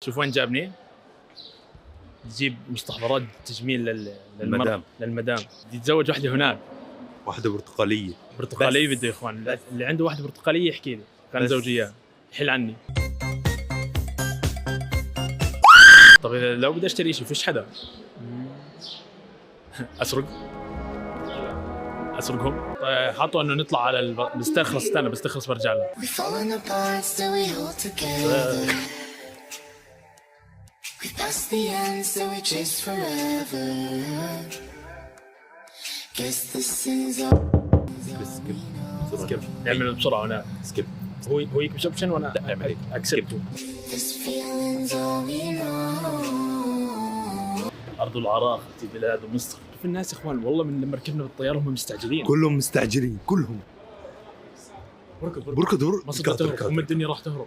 شوف وين جابني. تجيب مستحضرات تجميل للمدام يتزوج واحده هناك، واحدة برتقالية. برتقاليه بده يا اخوان، اللي عنده واحده برتقاليه يحكي لي كان زوجي اياها يحل عني. طب لو بدي اشتري شيء فيش حدا اسرقهم. طيب حطوا انه نطلع على بستخلص، استنى بستخلص برجع له. سكيب نعمل بسرعه هنا. سكيب هو يكتب اوبشن وانا اعمل اكسبته. ارض العراق في بلاد مصر. في الناس يا اخوان والله من لما ركبنا بالطياره هم مستعجلين، كلهم مستعجلين كلهم. بركض بركض مصر تهرب، الدنيا راح تهرب.